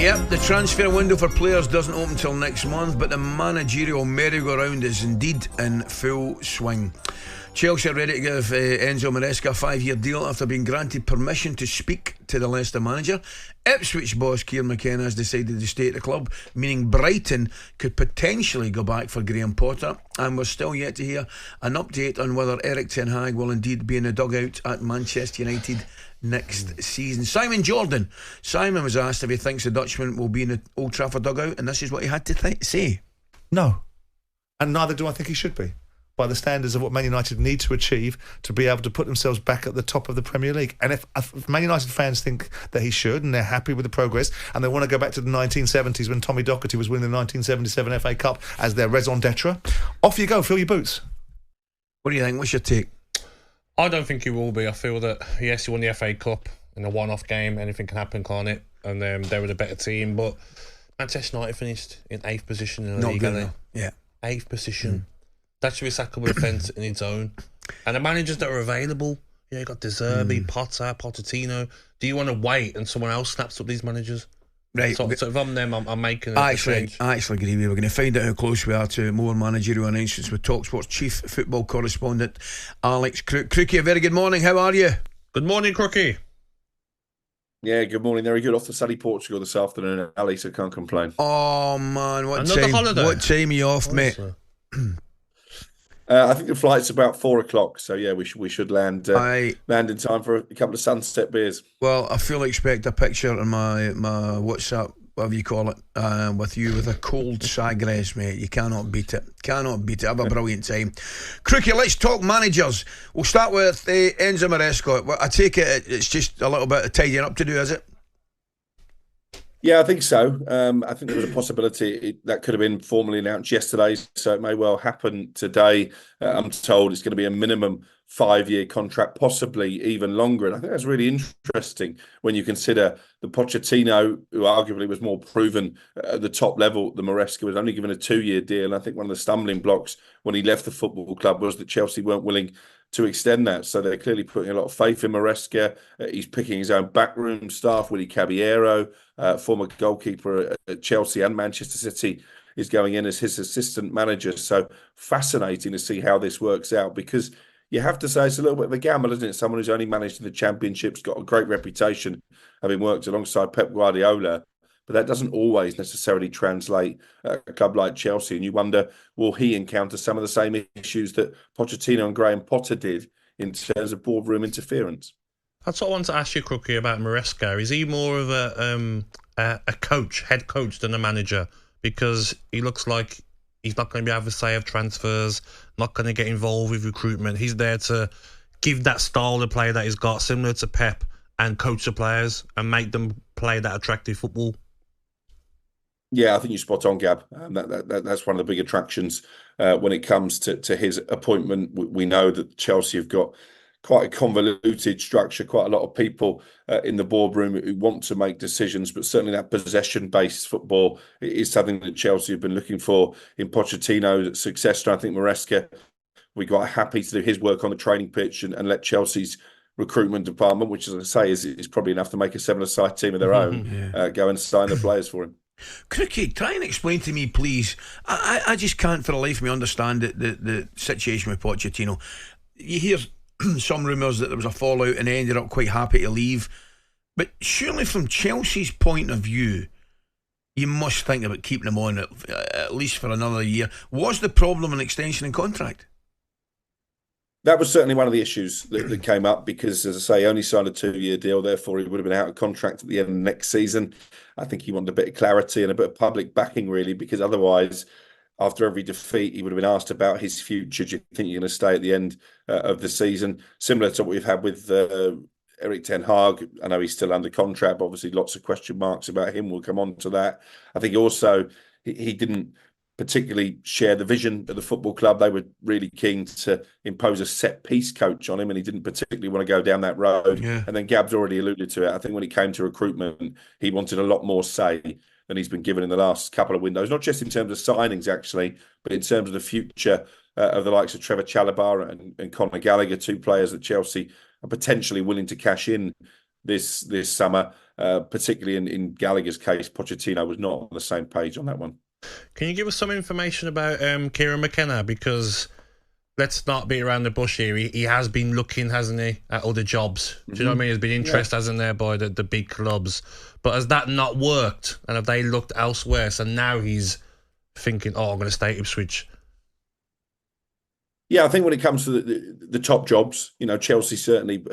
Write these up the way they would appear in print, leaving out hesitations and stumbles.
Yep, the transfer window for players doesn't open till next month, but the managerial merry-go-round is indeed in full swing. Chelsea are ready to give Enzo Maresca a 5-year deal after being granted permission to speak to the Leicester manager. Ipswich boss Kieran McKenna has decided to stay at the club, meaning Brighton could potentially go back for Graham Potter, and we're still yet to hear an update on whether Erik Ten Hag will indeed be in the dugout at Manchester United next season. Simon was asked if he thinks the Dutchman will be in the Old Trafford dugout, and this is what he had to say. No, and neither do I think he should be, by the standards of what Man United need to achieve to be able to put themselves back at the top of the Premier League. And if Man United fans think that he should, and they're happy with the progress, and they want to go back to the 1970s when Tommy Docherty was winning the 1977 FA Cup as their raison d'etre, off you go, fill your boots. What do you think? What's your take? I don't think he will be. I feel that, yes, he won the FA Cup in a one-off game. Anything can happen, can't it? And they were the better team. But Manchester United finished in 8th position in the league. Not good enough. Yeah. 8th position. That's a resackable offence in its own. And the managers that are available, you got De Zerbi, Potter, Pochettino. Do you want to wait and someone else snaps up these managers? Right. So if I'm them, I'm making I actually agree with you. We're going to find out how close we are to more managerial announcements with talkSPORT's chief football correspondent, Alex Crook. Crookie, a very good morning. How are you? Good morning, Crookie. Yeah, good morning. Very good. Off to sunny Portugal this afternoon, Ali, so can't complain. Oh, man. Another holiday. What time are you off, mate? I think the flight's about 4:00, so yeah, we should land in time for a couple of sunset beers. Well, I fully expect a picture on my WhatsApp, whatever you call it, with you with a cold Sagres, mate. You cannot beat it. Have a brilliant time. Crookie, let's talk managers. We'll start with Enzo Maresca. I take it it's just a little bit of tidying up to do, is it? Yeah, I think so. I think there was a possibility that could have been formally announced yesterday, so it may well happen today. I'm told it's going to be a minimum 5-year contract, possibly even longer. And I think that's really interesting when you consider the Pochettino, who arguably was more proven at the top level than Maresca, was only given a 2-year deal. And I think one of the stumbling blocks when he left the football club was that Chelsea weren't willing to extend that. So they're clearly putting a lot of faith in Maresca. He's picking his own backroom staff. Willy Caballero, former goalkeeper at Chelsea and Manchester City, is going in as his assistant manager. So fascinating to see how this works out, because you have to say it's a little bit of a gamble, isn't it? Someone who's only managed in the Championships, got a great reputation, having worked alongside Pep Guardiola. But that doesn't always necessarily translate at a club like Chelsea. And you wonder, will he encounter some of the same issues that Pochettino and Graham Potter did in terms of boardroom interference? That's what I want to ask you, Crookie, about Maresca. Is he more of a coach, head coach, than a manager? Because he looks like he's not going to be able to say of transfers, not going to get involved with recruitment. He's there to give that style of play that he's got, similar to Pep, and coach the players and make them play that attractive football. Yeah, I think you're spot on, Gab. That's one of the big attractions when it comes to his appointment. We know that Chelsea have got quite a convoluted structure, quite a lot of people in the boardroom who want to make decisions, but certainly that possession-based football is something that Chelsea have been looking for in Pochettino's successor. I think Maresca, we got happy to do his work on the training pitch and let Chelsea's recruitment department, which, as I say, is probably enough to make a 7-a-side team of their own, go and sign the players for him. Crookie, try and explain to me, please. I just can't for the life of me understand the situation with Pochettino. You hear some rumours that there was a fallout and he ended up quite happy to leave. But surely from Chelsea's point of view, you must think about keeping him on at least for another year. Was the problem an extension in contract? That was certainly one of the issues that came up because, as I say, he only signed a 2-year deal. Therefore, he would have been out of contract at the end of next season. I think he wanted a bit of clarity and a bit of public backing, really, because otherwise, after every defeat, he would have been asked about his future. Do you think you're going to stay at the end of the season? Similar to what we've had with Erik Ten Hag. I know he's still under contract, but obviously lots of question marks about him. We'll come on to that. I think also he didn't particularly share the vision of the football club. They were really keen to impose a set-piece coach on him, and he didn't particularly want to go down that road. Yeah. And then Gab's already alluded to it. I think when it came to recruitment, he wanted a lot more say than he's been given in the last couple of windows, not just in terms of signings, actually, but in terms of the future of the likes of Trevor Chalobah and Conor Gallagher, 2 players that Chelsea are potentially willing to cash in this summer. particularly in Gallagher's case, Pochettino was not on the same page on that one. Can you give us some information about Kieran McKenna? Because let's not beat around the bush here. He has been looking, hasn't he, at other jobs? Do you know what I mean? There's been interest, hasn't there, by the big clubs. But has that not worked? And have they looked elsewhere? So now he's thinking, I'm going to stay at Ipswich. Yeah, I think when it comes to the top jobs, Chelsea certainly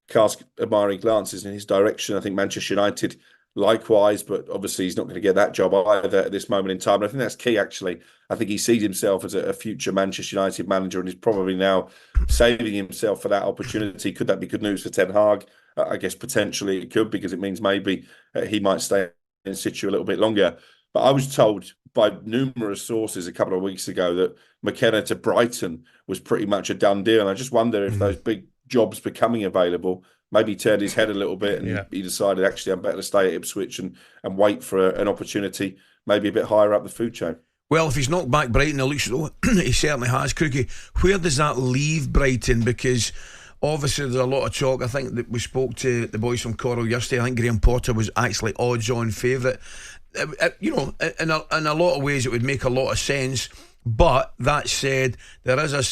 cast admiring glances in his direction. I think Manchester United likewise, but obviously he's not going to get that job either at this moment in time. And I think that's key, actually. I think he sees himself as a future Manchester United manager and is probably now saving himself for that opportunity. Could that be good news for Ten Hag? I guess potentially it could, because it means maybe he might stay in situ a little bit longer. But I was told by numerous sources a couple of weeks ago that McKenna to Brighton was pretty much a done deal. And I just wonder if those big jobs becoming available, maybe he turned his head a little bit and he decided, actually, I'm better to stay at Ipswich and wait for an opportunity maybe a bit higher up the food chain. Well, if he's knocked back Brighton, it looks as though he certainly has, Crookie. Where does that leave Brighton? Because obviously there's a lot of talk. I think that we spoke to the boys from Coral yesterday. I think Graham Potter was actually odds-on favourite. In a lot of ways it would make a lot of sense. But that said, there is a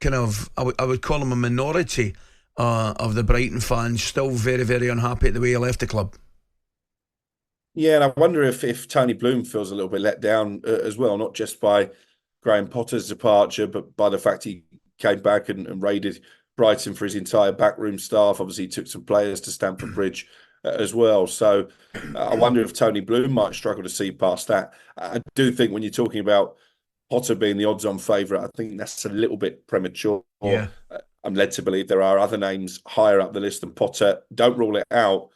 kind of, I would call him a minority of the Brighton fans still very, very unhappy at the way he left the club. Yeah, and I wonder if Tony Bloom feels a little bit let down as well, not just by Graham Potter's departure, but by the fact he came back and raided Brighton for his entire backroom staff. Obviously, he took some players to Stamford Bridge as well. So I wonder if Tony Bloom might struggle to see past that. I do think when you're talking about Potter being the odds-on favourite, I think that's a little bit premature. Yeah. I'm led to believe there are other names higher up the list than Potter. Don't rule it out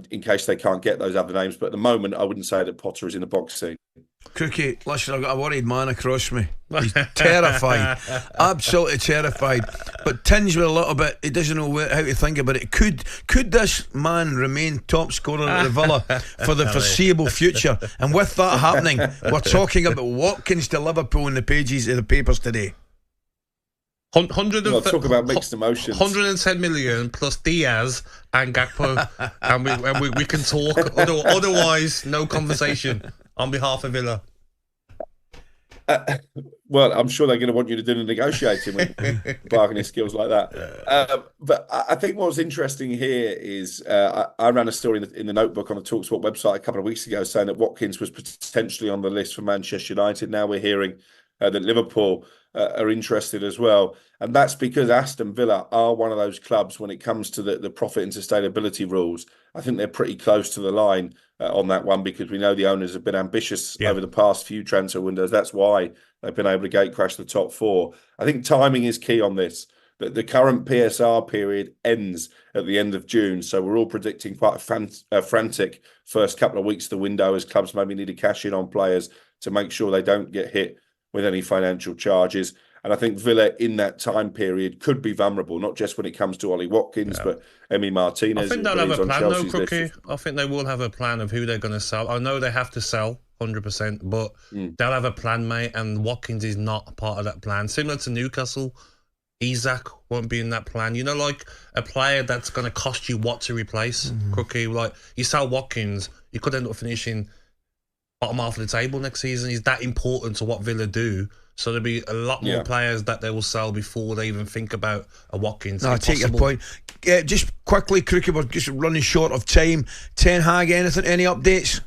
in case they can't get those other names. But at the moment, I wouldn't say that Potter is in the box seat. Crookie, listen, I've got a worried man across me. He's terrified. Absolutely terrified. But tinged with a little bit, he doesn't know how to think about it. Could this man remain top scorer at the Villa for the foreseeable future? And with that happening, we're talking about Watkins to Liverpool in the pages of the papers today. Talk about mixed emotions. 110 million plus Diaz and Gakpo, and we can talk. Otherwise, no conversation on behalf of Villa. Well, I'm sure they're going to want you to do the negotiating with bargaining skills like that. But I think what's interesting here is I ran a story in the Notebook on the talkSPORT website a couple of weeks ago saying that Watkins was potentially on the list for Manchester United. Now we're hearing that Liverpool are interested as well. And that's because Aston Villa are one of those clubs when it comes to the profit and sustainability rules. I think they're pretty close to the line on that one, because we know the owners have been ambitious over the past few transfer windows. That's why they've been able to gate crash the top four. I think timing is key on this. The current PSR period ends at the end of June, so we're all predicting quite a frantic first couple of weeks of the window as clubs maybe need to cash in on players to make sure they don't get hit with any financial charges. And I think Villa in that time period could be vulnerable, not just when it comes to Ollie Watkins, but Emi Martinez. I think they'll have a plan though, Crookie. I think they will have a plan of who they're going to sell. I know they have to sell 100%, but they'll have a plan, mate, and Watkins is not a part of that plan. Similar to Newcastle, Isak won't be in that plan. You know, like a player that's going to cost you what to replace, Crookie. Like, you sell Watkins, you could end up finishing bottom half of the table next season. Is that important to what Villa do? So there'll be a lot more players that they will sell before they even think about a Watkins. No, I take your point. Just quickly, Crookie, we're just running short of time. Ten Hag, anything? Any updates?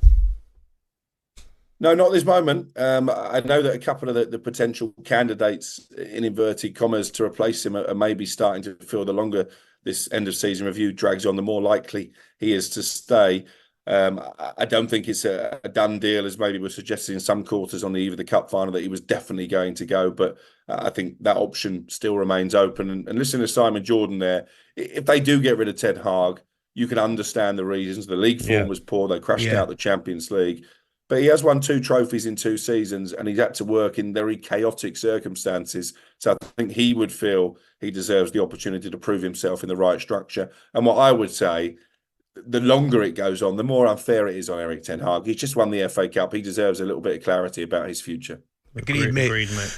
No, not at this moment. I know that a couple of the potential candidates, in inverted commas, to replace him are maybe starting to feel the longer this end of season review drags on, the more likely he is to stay. I don't think it's a done deal, as maybe was suggested in some quarters on the eve of the cup final, that he was definitely going to go. But I think that option still remains open. And listen to Simon Jordan there. If they do get rid of Ten Hag, you can understand the reasons. The league form was poor. They crashed out the Champions League. But he has won 2 trophies in 2 seasons, and he's had to work in very chaotic circumstances. So I think he would feel he deserves the opportunity to prove himself in the right structure. And what I would say, the longer it goes on, the more unfair it is on Erik Ten Hag. He's just won the FA Cup. He deserves a little bit of clarity about his future. Agreed, mate.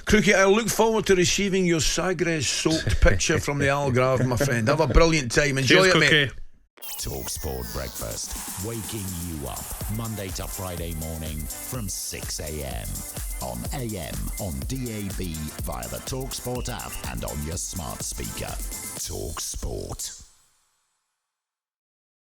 Crookie, I look forward to receiving your Sagres soaked picture from the Algarve, my friend. Have a brilliant time. Enjoy it, mate. talkSPORT Breakfast, waking you up Monday to Friday morning from 6 a.m. on AM, on DAB, via the talkSPORT app and on your smart speaker. talkSPORT.